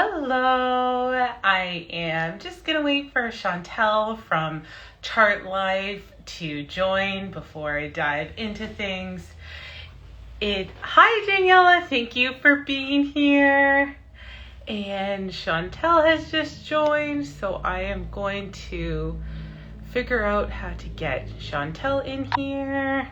Hello, I am just gonna wait for Shauntel from Chart Life to join before I dive into things. Hi Daniela, thank you for being here. And Shauntel has just joined, so I am going to figure out how to get Shauntel in here.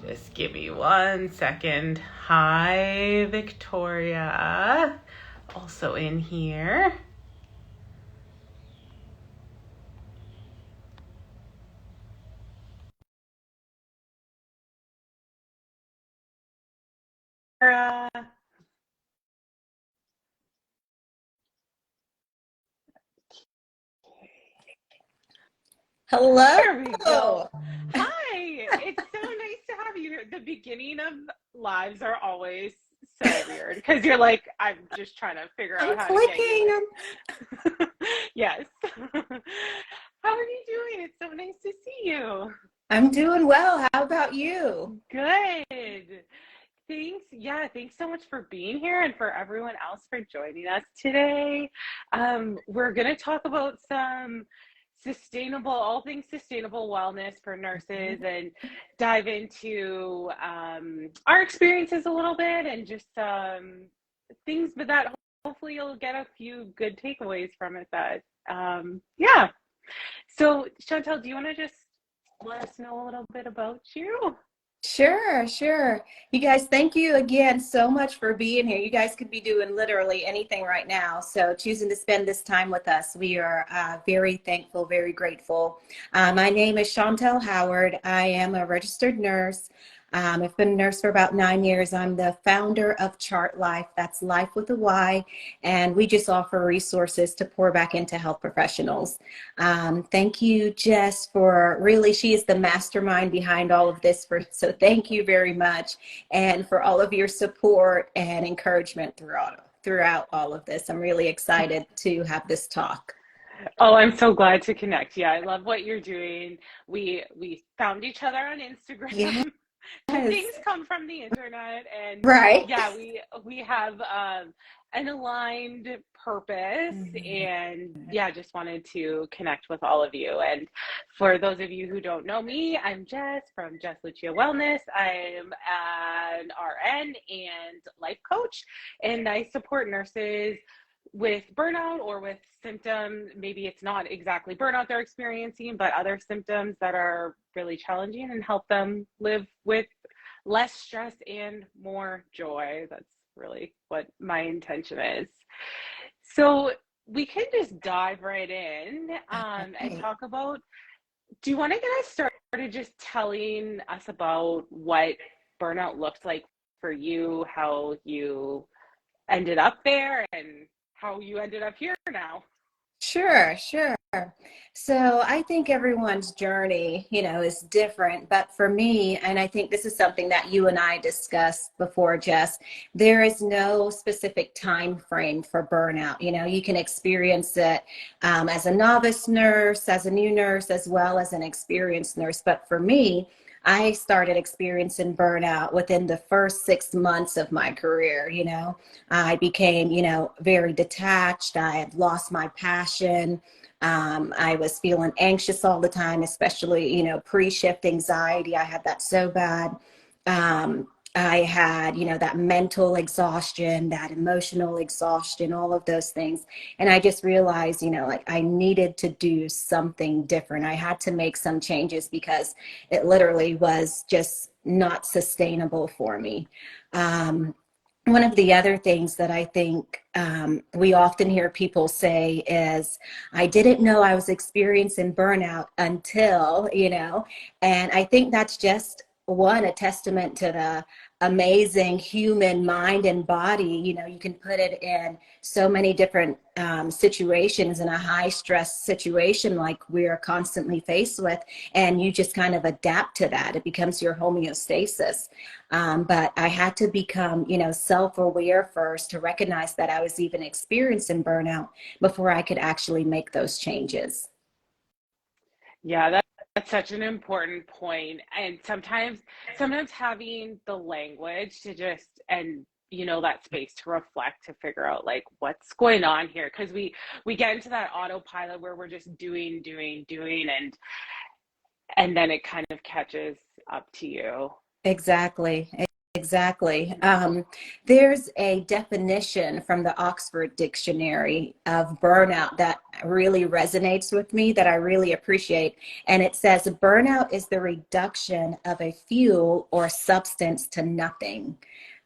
Just give me 1 second. Hi, Victoria. Also in here. Sarah. Hello. There we go. Hi. It's so nice to have you. The beginning of lives are always so weird because you're like, I'm just trying to figure I'm out how to get you clicking. in. Yes. How are you doing? It's so nice to see you. I'm doing well. How about you? Good. Thanks. Yeah, thanks so much for being here and for everyone else for joining us today. We're going to talk about all things sustainable wellness for nurses and dive into our experiences a little bit and just things, but that hopefully you'll get a few good takeaways from it yeah. So, Shauntel, do you want to just let us know a little bit about you? Sure. You guys, thank you again so much for being here. You guys could be doing literally anything right now. So choosing to spend this time with us, we are very thankful, very grateful. My name is Shauntel Howard. I am a registered nurse. I've been a nurse for about 9 years. I'm the founder of Chart Life. That's Life with a Y. And we just offer resources to pour back into health professionals. Thank you, Jess, for really, she is the mastermind behind all of this. So thank you very much. And for all of your support and encouragement throughout all of this. I'm really excited to have this talk. Oh, I'm so glad to connect. Yeah, I love what you're doing. We found each other on Yes, Instagram. Good things come from the internet, and right. yeah, we have an aligned purpose, and yeah, just wanted to connect with all of you. And for those of you who don't know me, I'm Jess from Jess Lucia Wellness. I'm an RN and life coach, and I support nurses with burnout or with symptoms. Maybe it's not exactly burnout they're experiencing, but other symptoms that are really challenging, and help them live with less stress and more joy. That's really what my intention is. So we can just dive right in and Okay. talk about, do you want to get us started just telling us about what burnout looked like for you, how you ended up there, and how you ended up here now? Sure. So I think everyone's journey, is different. But for me, and I think this is something that you and I discussed before, Jess, there is no specific time frame for burnout. You can experience it as a novice nurse, as a new nurse, as well as an experienced nurse. But for me, I started experiencing burnout within the first 6 months of my career. I became, very detached. I had lost my passion. I was feeling anxious all the time, especially, pre-shift anxiety. I had that so bad. I had, that mental exhaustion, that emotional exhaustion, all of those things. And I just realized, like I needed to do something different. I had to make some changes because it literally was just not sustainable for me. One of the other things that I think we often hear people say is, I didn't know I was experiencing burnout until, and I think that's just a testament to the amazing human mind and body. You can put it in so many different situations in a high stress situation like we're constantly faced with, and you just kind of adapt to that. It becomes your homeostasis. But I had to become, self-aware first to recognize that I was even experiencing burnout before I could actually make those changes. Yeah, That's such an important point. And sometimes having the language to just, and that space to reflect, to figure out like what's going on here. Because we get into that autopilot where we're just doing, and then it kind of catches up to you. Exactly. Exactly. There's a definition from the Oxford Dictionary of burnout that really resonates with me, that I really appreciate. And it says burnout is the reduction of a fuel or substance to nothing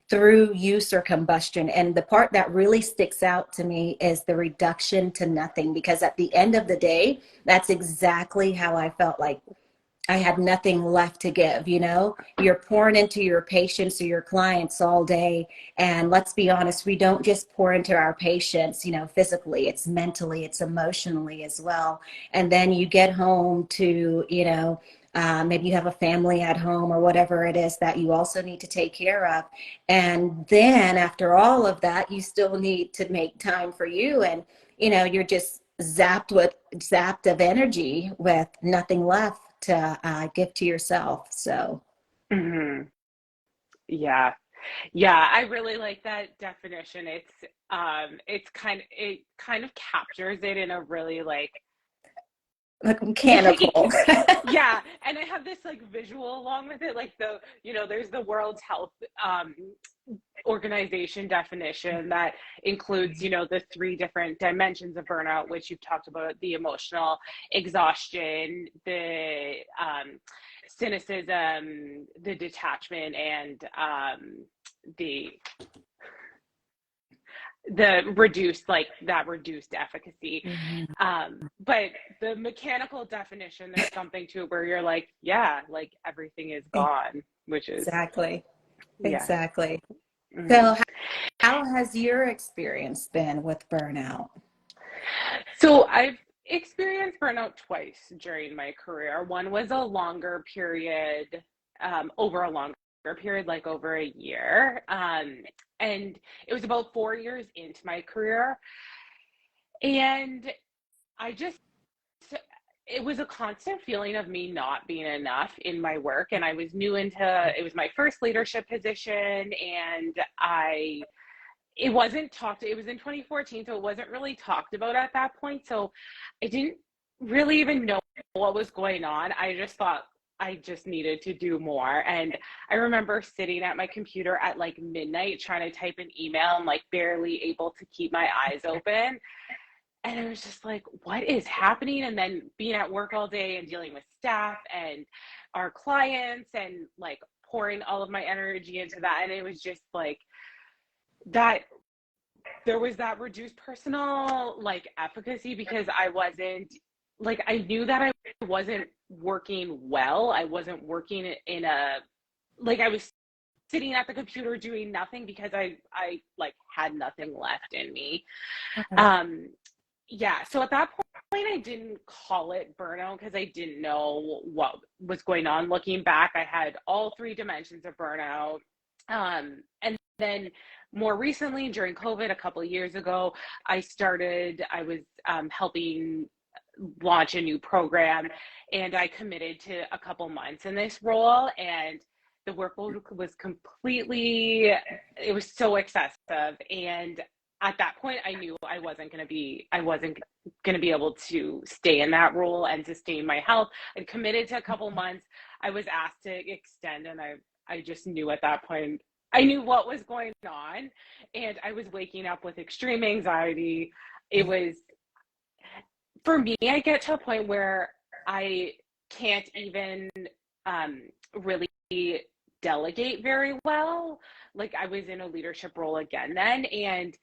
through use or combustion. And the part that really sticks out to me is the reduction to nothing, because at the end of the day, that's exactly how I felt. Like I had nothing left to give. You're pouring into your patients or your clients all day. And let's be honest, we don't just pour into our patients, physically, it's mentally, it's emotionally as well. And then you get home to, maybe you have a family at home or whatever it is that you also need to take care of. And then after all of that, you still need to make time for you. And, you're just zapped of energy with nothing left to give to yourself. So Hmm. Yeah. Yeah, I really like that definition. It kind of captures it in a really mechanical. yeah, and I have this like visual along with it, like there's the World Health Organization definition that includes, the three different dimensions of burnout, which you've talked about: the emotional exhaustion, the cynicism, the detachment, and the reduced efficacy. Mhm. But the mechanical definition, there's something to it where you're like, yeah, like everything is gone, which is, Exactly. yeah. Exactly. Mhm. So how has your experience been with burnout? So I've experienced burnout twice during my career. One was a longer period, over a longer period, like over a year. And it was about 4 years into my career. And I just, it was a constant feeling of me not being enough in my work. And I was new into, it was my first leadership position. And it wasn't talked, it was in 2014, so it wasn't really talked about at that point. So I didn't really even know what was going on. I just thought I just needed to do more. And I remember sitting at my computer at like midnight trying to type an email and like barely able to keep my eyes open. And I was just like, what is happening? And then being at work all day and dealing with staff and our clients and like pouring all of my energy into that. And it was just like that, there was that reduced personal like efficacy, because I wasn't, like, I knew that I wasn't working well. I wasn't working in a, like, I was sitting at the computer doing nothing because I like had nothing left in me. Okay. Um yeah, so at that point I didn't call it burnout because I didn't know what was going on. Looking back, I had all three dimensions of burnout. And then more recently, during COVID, a couple of years ago, I was helping launch a new program, and I committed to a couple months in this role. And the workload was completely, it was so excessive. And at that point, I knew I wasn't going to be able to stay in that role and sustain my health. I'd committed to a couple months. I was asked to extend, and I just knew at that point, I knew what was going on, and I was waking up with extreme anxiety. It was, for me, I get to a point where I can't even really delegate very well. Like, I was in a leadership role again then, and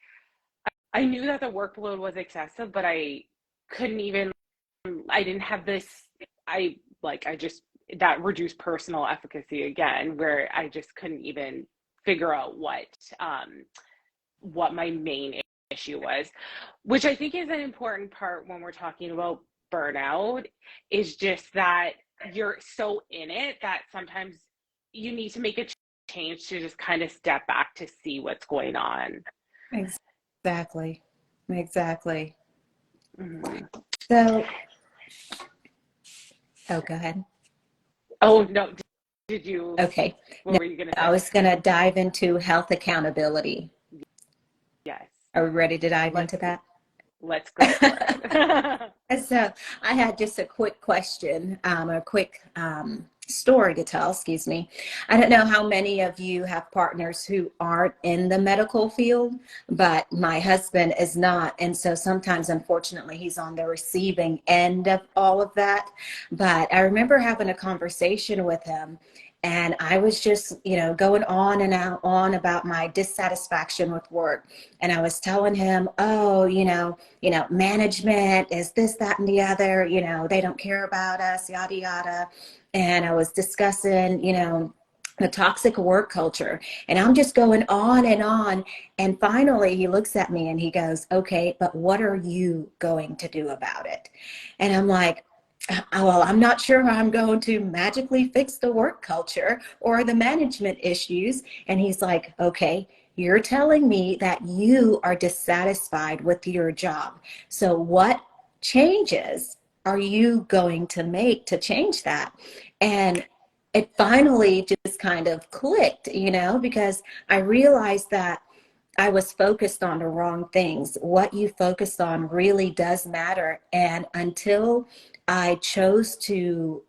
I knew that the workload was excessive, but I couldn't even, I didn't have this, I just, that reduced personal efficacy again, where I just couldn't even figure out what my main issue was, which I think is an important part when we're talking about burnout, is just that you're so in it that sometimes you need to make a change to just kind of step back to see what's going on. Exactly. Exactly. Mhm. So Oh, go ahead. Oh, no. Did you, Okay. what Now, were you going to I say? was going to dive into health accountability. Yes. Are we ready to dive into Let's that? let's go for it. And so I had just a quick question, a quick story to tell, excuse me. I don't know how many of you have partners who aren't in the medical field, but my husband is not. And so sometimes, unfortunately, he's on the receiving end of all of that. But I remember having a conversation with him. And I was just, going on and on about my dissatisfaction with work. And I was telling him, oh, management is this, that, and the other, they don't care about us, yada, yada. And I was discussing, the toxic work culture. And I'm just going on and on. And finally, he looks at me and he goes, okay, but what are you going to do about it? And I'm like, well, I'm not sure how I'm going to magically fix the work culture or the management issues. And he's like, okay, you're telling me that you are dissatisfied with your job. So what changes are you going to make to change that? And it finally just kind of clicked, because I realized that I was focused on the wrong things. What you focus on really does matter. And until I chose to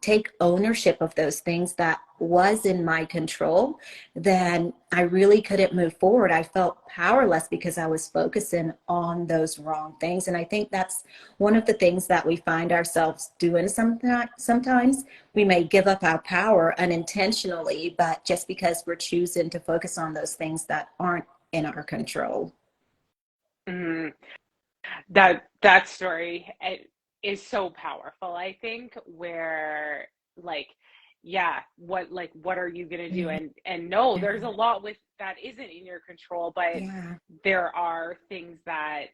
take ownership of those things that was in my control, then I really couldn't move forward. I felt powerless because I was focusing on those wrong things. And I think that's one of the things that we find ourselves doing sometimes. We may give up our power unintentionally, but just because we're choosing to focus on those things that aren't in our control. Mhm. That story is so powerful, I think, where like, yeah, what are you gonna do? Mhm. And no, there's a lot with that isn't in your control, but Yeah. there are things that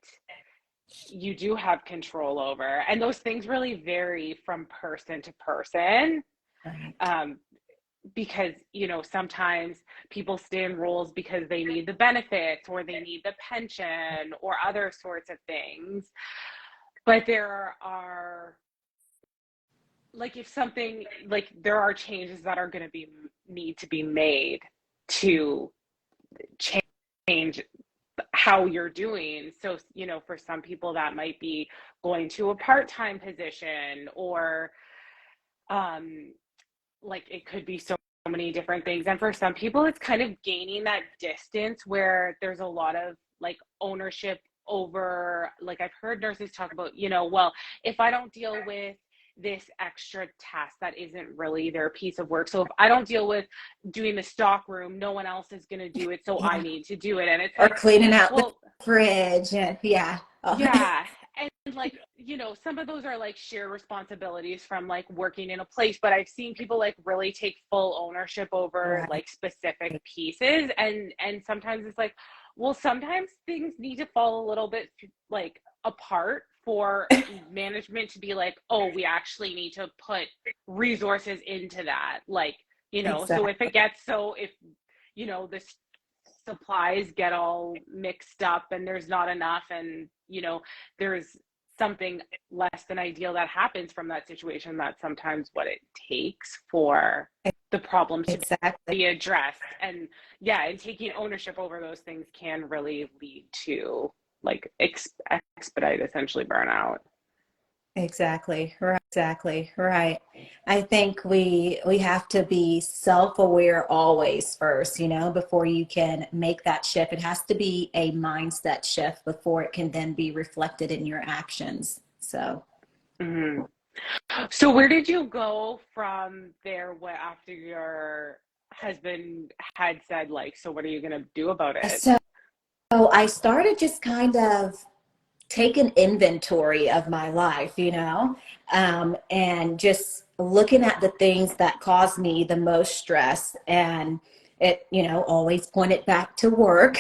you do have control over. And those things really vary from person to person. Right. Um, because sometimes people stay in roles because they need the benefits or they need the pension or other sorts of things, but there are, like, if something, like, there are changes that are going to be need to be made to change how you're doing. So for some people that might be going to a part-time position, or um like, it could be so many different things. And for some people, it's kind of gaining that distance where there's a lot of like ownership over, like, I've heard nurses talk about, well, if I don't deal with this extra task that isn't really their piece of work. So if I don't deal with doing the stock room, no one else is going to do it. So I Yeah. need to do it. And it's Or like, cleaning out the well, fridge. And yeah. Oh. yeah. And like, some of those are like shared responsibilities from like working in a place, but I've seen people like really take full ownership over Right. like specific pieces. And sometimes it's like, well, sometimes things need to fall a little bit like apart for management to be like, oh, we actually need to put resources into that. Like, so if it Exactly. gets, so if, the supplies get all mixed up and there's not enough, and there's something less than ideal that happens from that situation, that's sometimes what it takes for the problem to Exactly. be addressed. And yeah, and taking ownership over those things can really lead to like expedite essentially burnout. Exactly. Right. Exactly. Right. I think we have to be self-aware always first, before you can make that shift. It has to be a mindset shift before it can then be reflected in your actions. So, Mhm. So where did you go from there, what, after your husband had said, like, so what are you going to do about it? so I started just kind of take an inventory of my life, and just looking at the things that cause me the most stress. And it, always pointed back to work.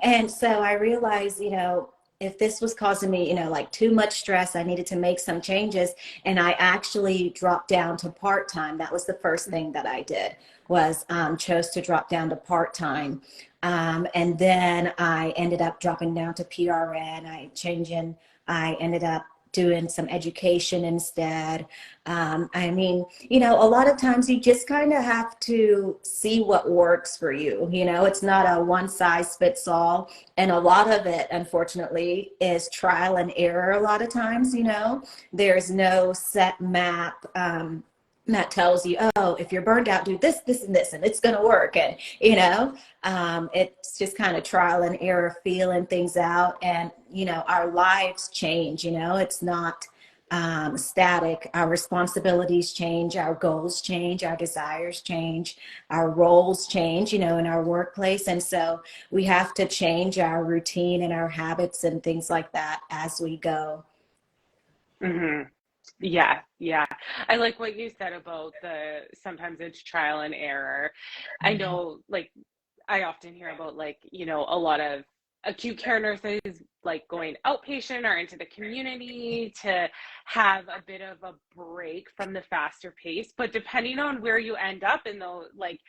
And so I realized, if this was causing me, like too much stress, I needed to make some changes. And I actually dropped down to part-time. That was the first thing that I did, was chose to drop down to part-time. And then I ended up dropping down to PRN. I ended up doing some education instead. I mean, you know, a lot of times you just kind of have to see what works for you. You know, it's not a one size fits all. And a lot of it, unfortunately, is trial and error a lot of times, you know. There's no set map. That tells you, oh, if you're burned out, do this, this, and this, and it's going to work. And, you know, it's just kind of trial and error, feeling things out. And, you know, our lives change, you know, it's not static. Our responsibilities change, our goals change, our desires change, our roles change, you know, in our workplace. And so we have to change our routine and our habits and things like that as we go. Hmm. Yeah, yeah. I like what you said about the sometimes it's trial and error. I know, like, I often hear about, like, you know, a lot of acute care nurses like going outpatient or into the community to have a bit of a break from the faster pace. But depending on where you end up in the like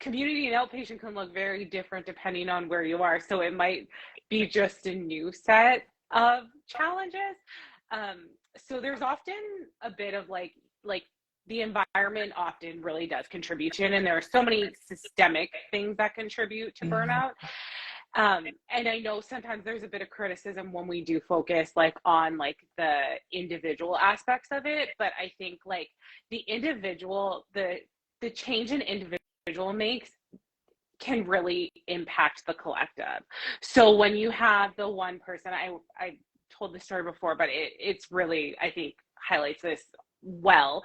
community and outpatient can look very different depending on where you are. So it might be just a new set of challenges. So there's often a bit of like the environment often really does contribute to it, and there are so many systemic things that contribute to burnout. And I know sometimes there's a bit of criticism when we do focus like on like the individual aspects of it, but I think like the change an individual makes can really impact the collective. So when you have the one person, I told the story before, but it's really, I think, highlights this well.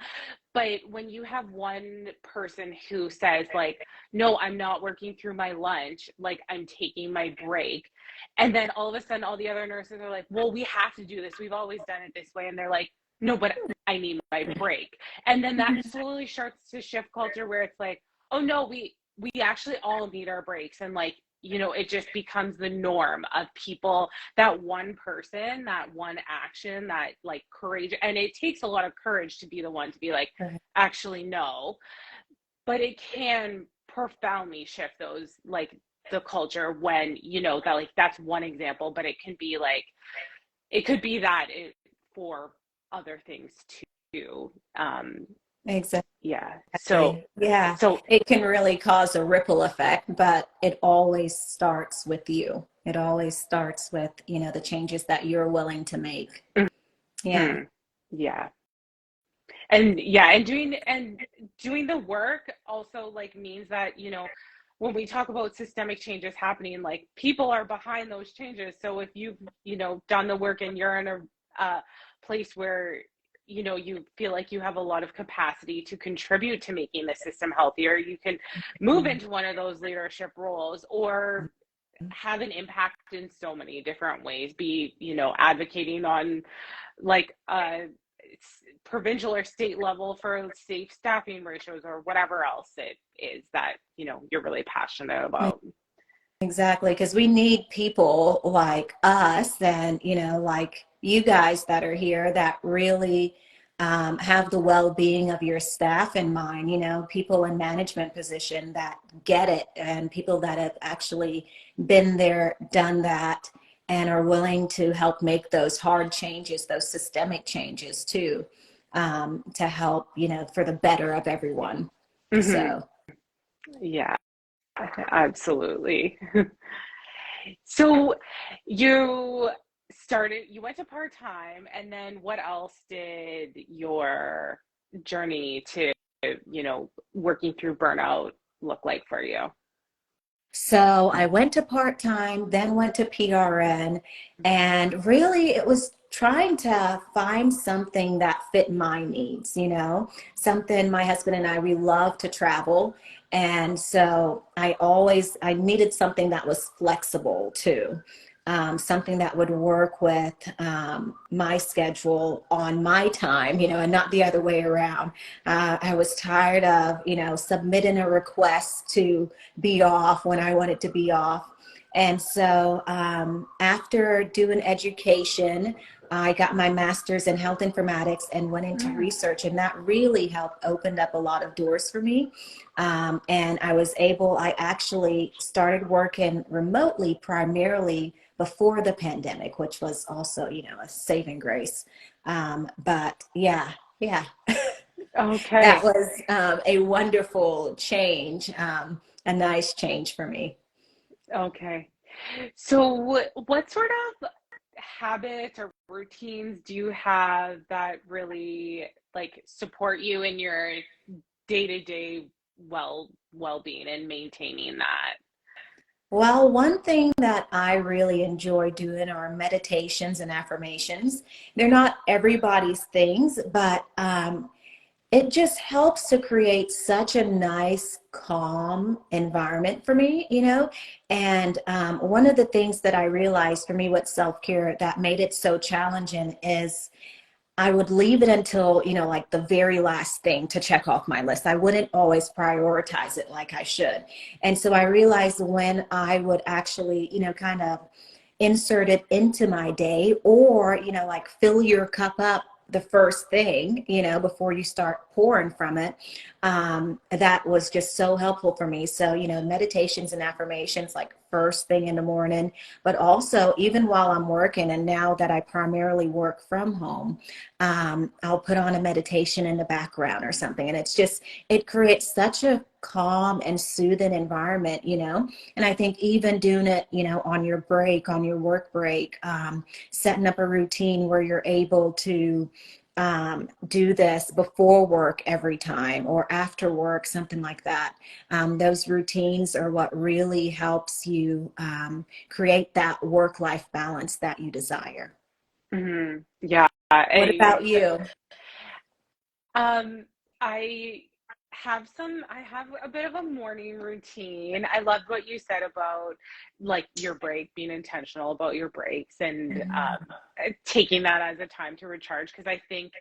But when you have one person who says like, no, I'm not working through my lunch, like I'm taking my break. And then all of a sudden all the other nurses are like, well, we have to do this. We've always done it this way. And they're like, no, but I need my break. And then that slowly starts to shift culture where it's like, oh no, we actually all need our breaks. And like, you know, it just becomes the norm of people, that one person, that one action, that like courage. And it takes a lot of courage to be the one to be like, actually, no. But it can profoundly shift those, like the culture when, you know, that like that's one example, but it can be like, it could be that it, for other things too. Exactly. Yeah. So, Yeah, so, it can really cause a ripple effect, but it always starts with you. It always starts with, you know, the changes that you're willing to make. Yeah. mhm, yeah. And yeah, and doing the work also like means that, you know, when we talk about systemic changes happening, like people are behind those changes. So if you've, you know, done the work and you're in a place where, you know, you feel like you have a lot of capacity to contribute to making the system healthier, you can move into one of those leadership roles or have an impact in so many different ways, be, you know, advocating on like provincial or state level for safe staffing ratios or whatever else it is that, you know, you're really passionate about. Exactly, because we need people like us and, you know, like you guys that are here that really have the well-being of your staff in mind, you know, people in management position that get it and people that have actually been there, done that, and are willing to help make those hard changes, those systemic changes too, to help, you know, for the better of everyone. Hmm. So. Yeah, absolutely. So you you went to part-time, and then what else did your journey to, you know, working through burnout look like for you? So I went to part-time, then went to PRN, and really it was trying to find something that fit my needs, you know, something my husband and I, we love to travel. And so I needed something that was flexible too. Something that would work with my schedule on my time, you know, and not the other way around. I was tired of, you know, submitting a request to be off when I wanted to be off. And so after doing education, I got my master's in health informatics and went into Mm. research, and that really helped opened up a lot of doors for me. And I actually started working remotely primarily before the pandemic, which was also, you know, a saving grace. But yeah, that Okay. was a wonderful change, a nice change for me. Okay. So what sort of habits or routines do you have that really like support you in your day-to-day well-being and maintaining that? Well, one thing that I really enjoy doing are meditations and affirmations. They're not everybody's things, but it just helps to create such a nice, calm environment for me, you know? And one of the things that I realized for me with self-care that made it so challenging is I would leave it until, like the very last thing to check off my list. I wouldn't always prioritize it like I should. And so I realized when I would actually, kind of insert it into my day, or, like fill your cup up the first thing, before you start pouring from it. That was just so helpful for me. So, meditations and affirmations like first thing in the morning, but also even while I'm working. And now that I primarily work from home, I'll put on a meditation in the background or something. And it creates such a calm and soothing environment, and I think even doing it, on your break, on your work break, setting up a routine where you're able to do this before work every time or after work, something like that. Those routines are what really helps you create that work-life balance that you desire. Yeah, What about you? um, I I have a bit of a morning routine. I loved what you said about like your break, being intentional about your breaks and taking that as a time to recharge. Because I think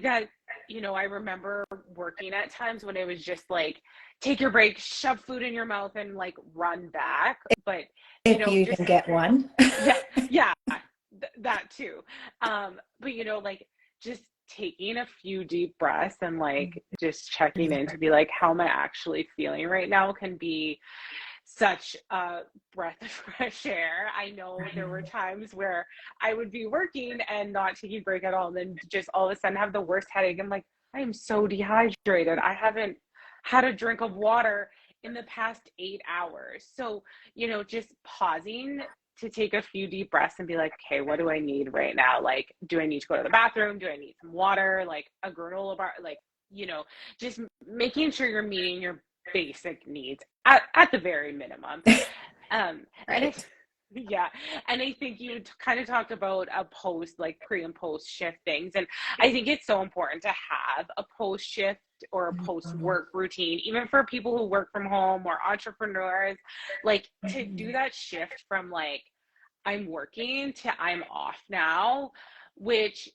that, I remember working at times when it was just like, take your break, shove food in your mouth and like run back. But, If you just, can get one. yeah, yeah, that too. But, like just taking a few deep breaths and like just checking in to be like, how am I actually feeling right now can be such a breath of fresh air. I know there were times where I would be working and not taking a break at all, and then just all of a sudden have the worst headache. I'm like, I am so dehydrated. I haven't had a drink of water in the past 8 hours. So, just pausing to take a few deep breaths and be like, okay, what do I need right now? Like, do I need to go to the bathroom? Do I need some water? Like a granola bar? Like, just making sure you're meeting your basic needs at the very minimum. And Right. yeah, and I think you kind of talked about a post, like pre and post shift things. And I think it's so important to have a post shift or a post Mhm. work routine, even for people who work from home or entrepreneurs, like to do that shift from like, I'm working to I'm off now, which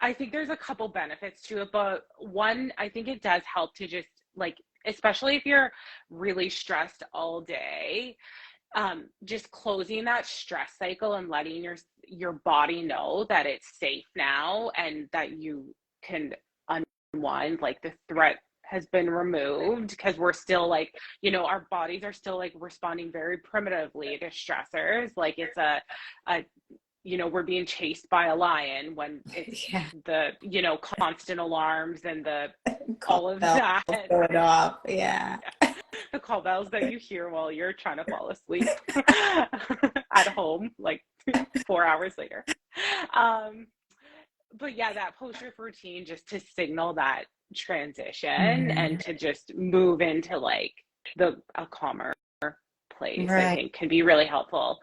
I think there's a couple benefits to it, but one, I think it does help to just like, especially if you're really stressed all day, just closing that stress cycle and letting your body know that it's safe now and that you can unwind, like the threat has been removed because we're still like, our bodies are still like responding very primitively to stressors. Like it's a we're being chased by a lion when it's Yeah. the, constant alarms and the Call all of bells that. going off. Yeah. Yeah. The call bells that you hear while you're trying to fall asleep at home, like 4 hours later. Um, but yeah, that post shift routine just to signal that transition and Mhm. to just move into like the a calmer place, I Right. think can be really helpful,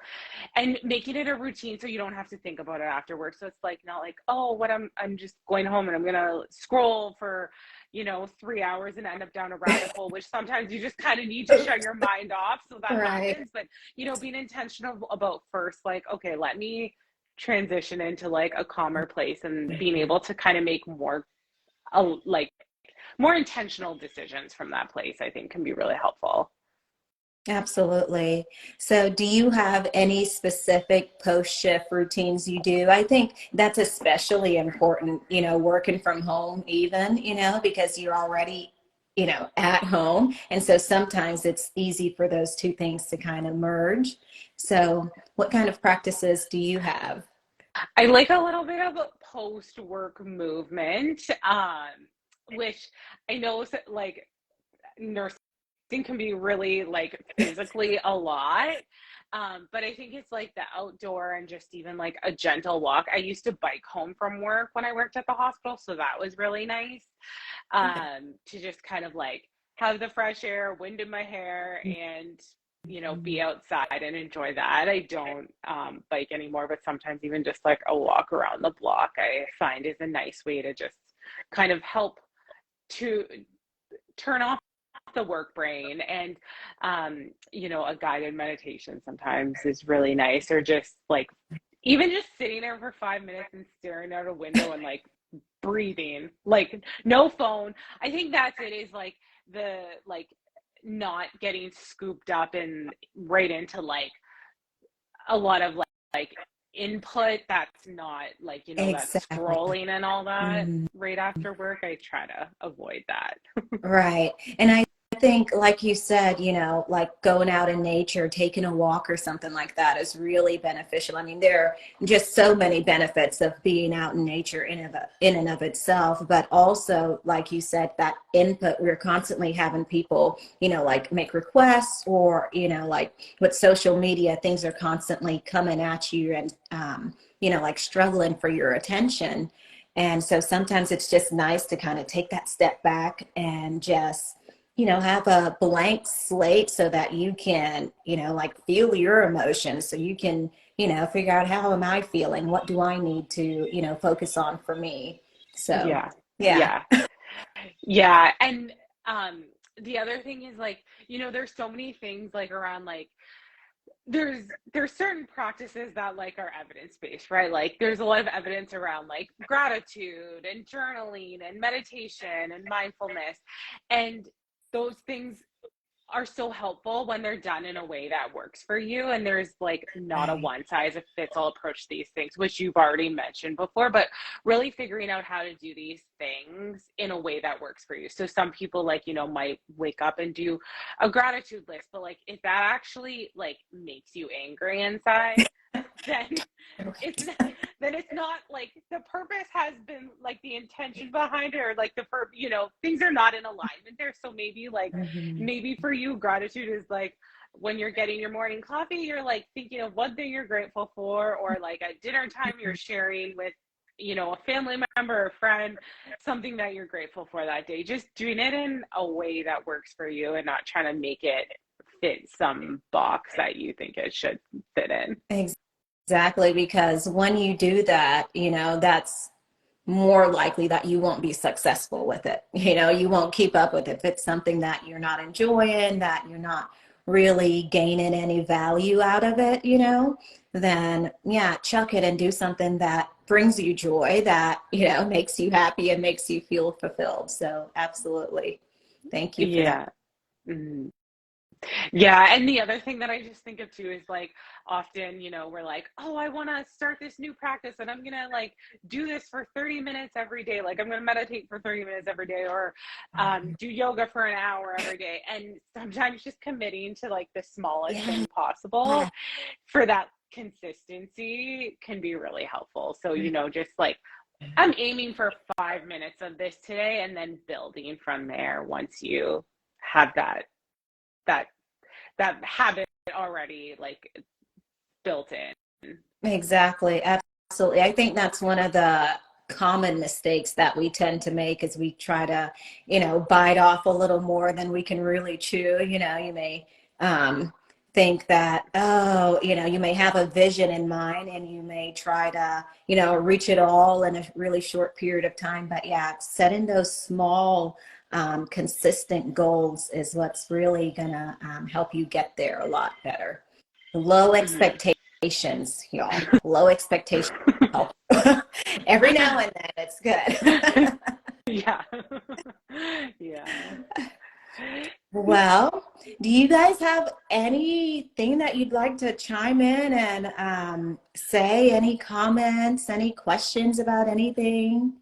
and making it a routine so you don't have to think about it afterwards. So it's like not like, oh, what I'm just going home and I'm gonna scroll for 3 hours and end up down a rabbit hole, which sometimes you just kind of need to shut your mind off so that Right. happens. But being intentional about first, like, okay, let me transition into like a calmer place and being able to kind of make more like more intentional decisions from that place, I think can be really helpful. Absolutely. So, do you have any specific post-shift routines you do? I think that's especially important, working from home even, because you're already, at home. And so sometimes it's easy for those two things to kind of merge. So, what kind of practices do you have? I like a little bit of a post-work movement, which I know like nursing can be really like physically a lot. But I think it's like the outdoor and just even like a gentle walk. I used to bike home from work when I worked at the hospital, so that was really nice. To just kind of like have the fresh air, wind in my hair, and be outside and enjoy that. I don't bike anymore, but sometimes even just like a walk around the block, I find is a nice way to just kind of help to turn off the work brain. And a guided meditation sometimes is really nice, or just like even just sitting there for 5 minutes and staring out a window and like breathing, like no phone. I think that's it, is like the like not getting scooped up and right into like a lot of like input that's not like that Exactly. scrolling and all that right after work. I try to avoid that. Right. And I think, like you said, like going out in nature, taking a walk or something like that is really beneficial. I mean, there are just so many benefits of being out in nature in and of itself, but also, like you said, that input, we're constantly having people, like make requests, or, like with social media, things are constantly coming at you and, like struggling for your attention. And so sometimes it's just nice to kind of take that step back and just, have a blank slate so that you can, like feel your emotions, so you can, figure out, how am I feeling? What do I need to, focus on for me? So, Yeah. yeah. Yeah. Yeah. And the other thing is like, there's so many things like around like there's certain practices that like are evidence-based, right? Like there's a lot of evidence around like gratitude and journaling and meditation and mindfulness. And those things are so helpful when they're done in a way that works for you. And there's like not a Right. one size fits all approach to these things, which you've already mentioned before, but really figuring out how to do these things in a way that works for you. So some people like, might wake up and do a gratitude list, but like if that actually like makes you angry inside, then it's not, then it's not like the purpose has been like the intention behind it, or like things are not in alignment there. So maybe like Mhm. maybe for you gratitude is like when you're getting your morning coffee, you're like thinking of one thing you're grateful for, or like at dinner time you're sharing with a family member or friend something that you're grateful for that day. Just doing it in a way that works for you and not trying to make it fit some box that you think it should fit in. Exactly, because when you do that, that's more likely that you won't be successful with it. You won't keep up with it. If it's something that you're not enjoying, that you're not really gaining any value out of it, then yeah, chuck it and do something that brings you joy, that, makes you happy and makes you feel fulfilled. So absolutely. Thank you for that. Yeah. Mhm. Yeah, and the other thing that I just think of too is like often, we're like, oh, I want to start this new practice and I'm gonna like do this for 30 minutes every day. Like I'm gonna meditate for 30 minutes every day, or do yoga for an hour every day. And sometimes just committing to like the smallest Yeah. thing possible for that consistency can be really helpful. So, just like I'm aiming for 5 minutes of this today, and then building from there once you have that that habit already like built in. Exactly. Absolutely. I think that's one of the common mistakes that we tend to make, is we try to, bite off a little more than we can really chew. You may think that, oh, you may have a vision in mind and you may try to, reach it all in a really short period of time. But yeah, setting those small, consistent goals is what's really gonna help you get there a lot better. Low Mhm. expectations, y'all. Low expectations help. Every now and then it's good. Yeah. Yeah. Well, do you guys have anything that you'd like to chime in and say? Any comments, any questions about anything?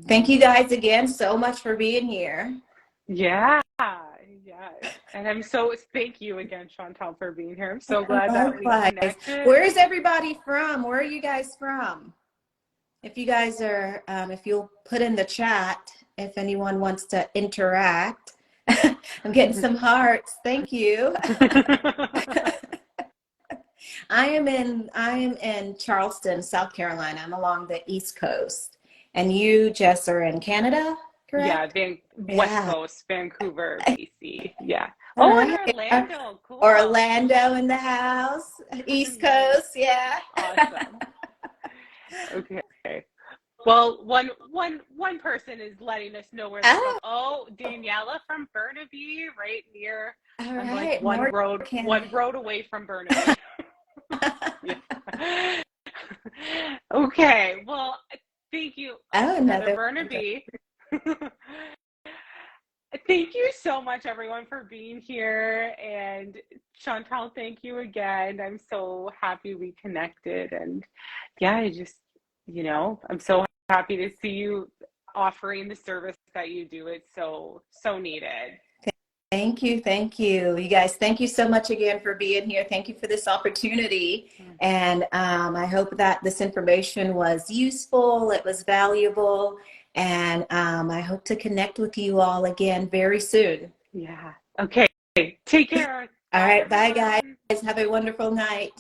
Thank you guys again so much for being here. Yeah. Yeah. And thank you again, Shauntel, for being here. I'm so glad that we Likewise. connected. Where is everybody from? Where are you guys from? If you guys are, if you'll put in the chat, if anyone wants to interact. I'm getting some hearts. Thank you. I am in Charleston, South Carolina. I'm along the East Coast. And you, Jess, are in Canada, correct? Yeah, West Coast, Vancouver, BC. Yeah. All Oh, and right. Orlando. Cool. Orlando in the house. East Coast, yeah. Awesome. Okay. Well, one person is letting us know where they're from. Oh, Daniela from Burnaby, right near. All I'm right. like one road away from Burnaby. Yeah. Okay. Well, thank you. Oh, Another Burnaby. Thank you so much, everyone, for being here. And Shauntel, thank you again. I'm so happy we connected. And yeah, I'm so happy to see you offering the service that you do. It's so needed. Thank you. Thank you. You guys, thank you so much again for being here. Thank you for this opportunity. And I hope that this information was useful. It was valuable. And I hope to connect with you all again very soon. Yeah. Okay. Take care. All right. Bye, everyone. guys. Have a wonderful night.